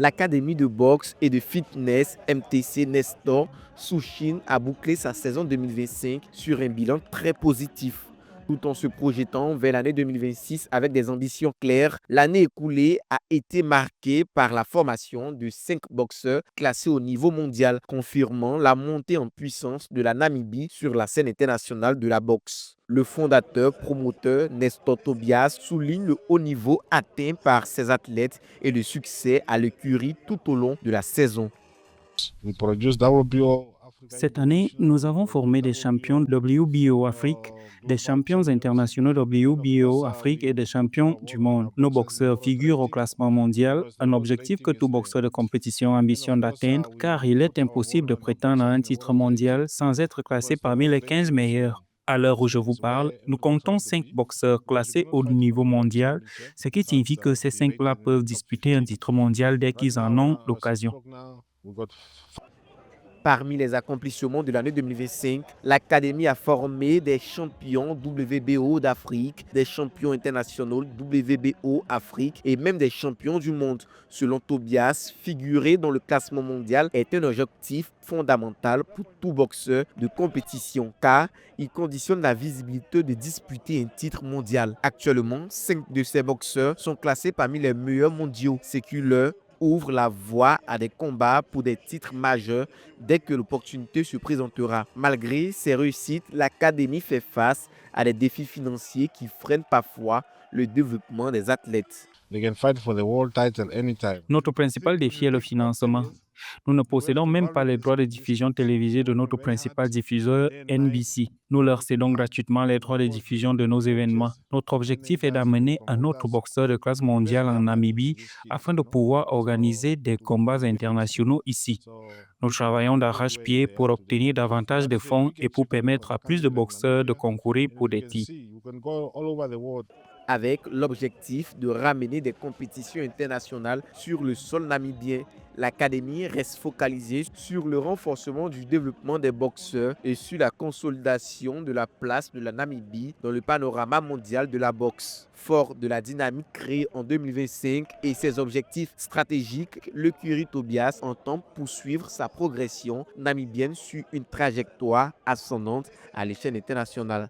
L'académie de boxe et de fitness MTC Nestor sous Chine a bouclé sa saison 2025 sur un bilan très positif. Tout en se projetant vers l'année 2026 avec des ambitions claires, l'année écoulée a été marquée par la formation de 5 boxeurs classés au niveau mondial, confirmant la montée en puissance de la Namibie sur la scène internationale de la boxe. Le fondateur, promoteur Nestor Tobias souligne le haut niveau atteint par ses athlètes et le succès à l'écurie tout au long de la saison. We produce WBO Africa Cette année, nous avons formé des champions WBO Afrique, des champions internationaux WBO Afrique et des champions du monde. Nos boxeurs figurent au classement mondial, un objectif que tout boxeur de compétition ambitionne d'atteindre car il est impossible de prétendre à un titre mondial sans être classé parmi les 15 meilleurs. À l'heure où je vous parle, nous comptons 5 boxeurs classés au niveau mondial, ce qui signifie que ces 5-là peuvent disputer un titre mondial dès qu'ils en ont l'occasion. We got Parmi les accomplissements de l'année 2025, l'Académie a formé des champions WBO d'Afrique, des champions internationaux WBO Afrique et même des champions du monde. Selon Tobias, figurer dans le classement mondial est un objectif fondamental pour tout boxeur de compétition car il conditionne la visibilité de disputer un titre mondial. Actuellement, 5 de ces boxeurs sont classés parmi les meilleurs mondiaux, ce qui leur ouvre la voie à des combats pour des titres majeurs dès que l'opportunité se présentera. Malgré ces réussites, l'Académie fait face à des défis financiers qui freinent parfois le développement des athlètes. they can fight for the world title anytime. Notre principal défi est le financement. Nous ne possédons même pas les droits de diffusion télévisée de notre principal diffuseur, NBC. Nous leur cédons gratuitement les droits de diffusion de nos événements. Notre objectif est d'amener un autre boxeur de classe mondiale en Namibie afin de pouvoir organiser des combats internationaux ici. Nous travaillons d'arrache-pied pour obtenir davantage de fonds et pour permettre à plus de boxeurs de concourir pour des titres. You can go all over the world. Avec l'objectif de ramener des compétitions internationales sur le sol namibien. L'Académie reste focalisée sur le renforcement du développement des boxeurs et sur la consolidation de la place de la Namibie dans le panorama mondial de la boxe. Fort de la dynamique créée en 2025 et ses objectifs stratégiques, l'écurie Tobias entend poursuivre sa progression namibienne sur une trajectoire ascendante à l'échelle internationale.